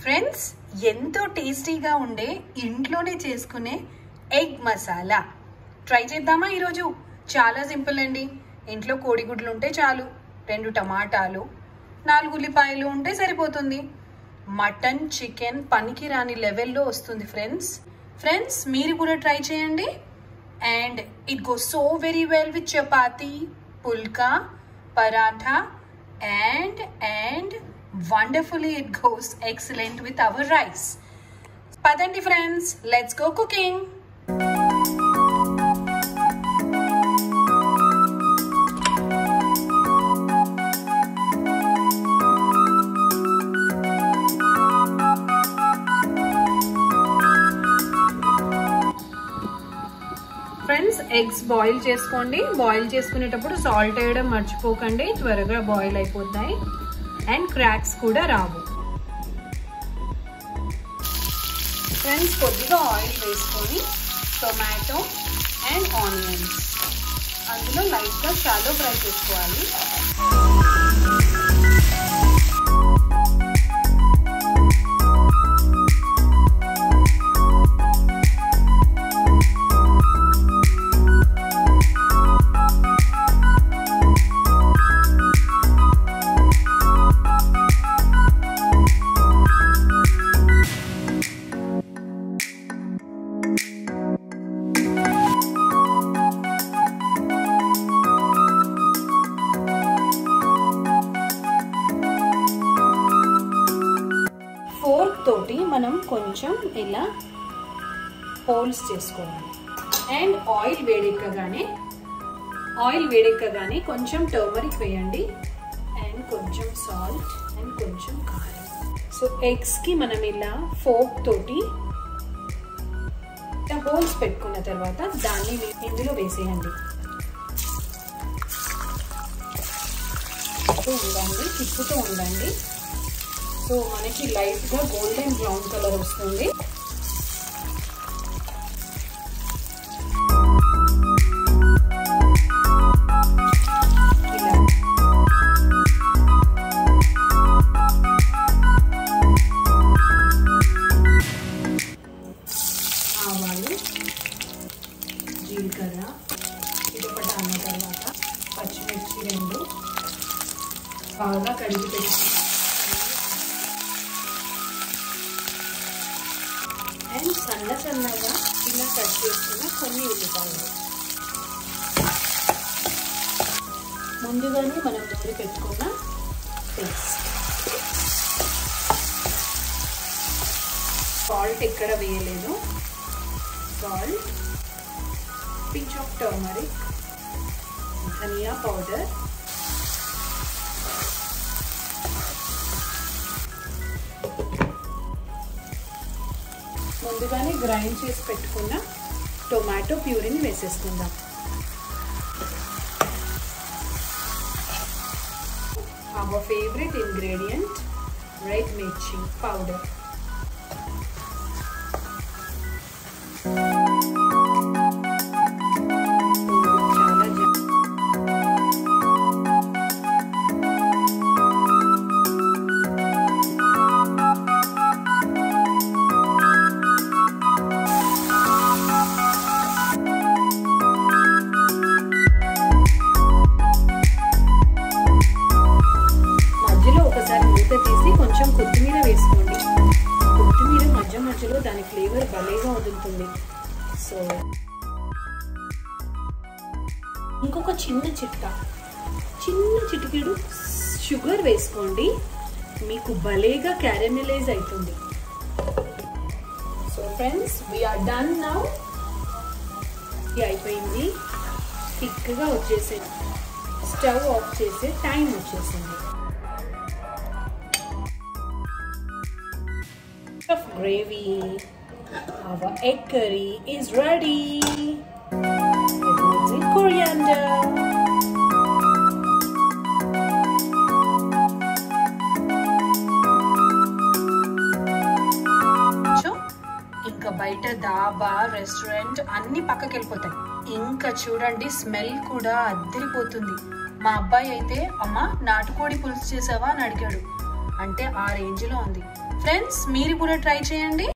Friends, ఎంతో టేస్టీగా ఉండే ఇంట్లోనే చేసుకునే ఎగ్ మసాలా ట్రై చేద్దామా ఈరోజు? చాలా సింపుల్ అండి. ఇంట్లో కోడిగుడ్లు ఉంటే చాలు, 2 టమాటాలు, 4 ఉల్లిపాయలు ఉంటే సరిపోతుంది. మటన్, చికెన్ పనికిరాని లెవెల్లో వస్తుంది ఫ్రెండ్స్ మీరు కూడా ట్రై చేయండి. And it goes so very well with chapati, phulka, paratha, and wonderfully it goes excellent with our rice. Padandi friends, let's go cooking. Friends, eggs boil చేసుకోండి. బాయిల్ చేసుకునేటప్పుడు సాల్ట్ వేయడం మర్చిపోకండి, త్వరగా బాయిల్ అయిపోతాయి అండ్ క్రాక్స్ కూడా రావు. ఫ్రెండ్స్, కొద్దిగా oil వేసుకొని tomato and onions అందులో లైట్గా షాలో ఫ్రై చేసుకోవాలి. తోటి మనం కొంచెం ఇలా హోల్స్ చేసుకోవాలి. అండ్ ఆయిల్ వేడెక్కగానే కొంచెం టర్మరిక్ వేయండి అండ్ కొంచెం సాల్ట్ అండ్ కొంచెం కారం. సో ఎగ్స్ కి మనం ఇలా ఫోర్క్ తోటి హోల్స్ పెట్టుకున్న తర్వాత దాన్ని ఇందులో వేసేయండి. తిప్పుతూ ఉండండి. సో మనకి లైట్ గా గోల్డెన్ బ్రౌన్ కలర్ వస్తుంది. ఆవాలు, జీలకర్ర ఇదొకటి అన్న తర్వాత పచ్చిమిర్చి 2 బాగా కడిగి పెట్టుకోవాలి. అండ్ సన్నగా ఇలా కట్ చేసుకున్న కొన్ని ఉల్లిపాయలు ముందుగానే మనం నూరి పెట్టుకున్న పేస్ట్. సాల్ట్ ఎక్కడ వేయలేదు. Salt, pinch of turmeric, dhania powder, ముందుగానే గ్రైండ్ చేసి పెట్టుకున్న టొమాటో ప్యూరీని వేసేసుకుందాం. Our favourite ingredient red mirchi powder. తీసి కొంచెం కొత్తిమీర వేసుకోండి. కొత్తిమీర మధ్యలో దాని ఫ్లేవర్ భలేగా వదులుతుంది. సో ఇంకొక చిన్న చిటికెడు షుగర్ వేసుకోండి, మీకు భలేగా క్యారమెలైజ్ అవుతుంది. So friends, we're done now. అయిపోయింది, థిక్గా వచ్చేసింది. స్టవ్ ఆఫ్ చేసే టైం వచ్చేసింది. Of gravy, our egg curry is ready. Let's mix in coriander. ఇంకా బయట దాబా, రెస్టారెంట్ అన్ని పక్కకి వెళ్ళిపోతాయి. ఇంకా చూడండి, స్మెల్ కూడా అద్దరిపోతుంది. మా అబ్బాయి అయితే, అమ్మ నాటుకోడి పులుసు చేసావా అని అడిగాడు. అంటే ఆ రేంజ్లో ఉంది. ఫ్రెండ్స్ మీరు కూడా ట్రై చేయండి.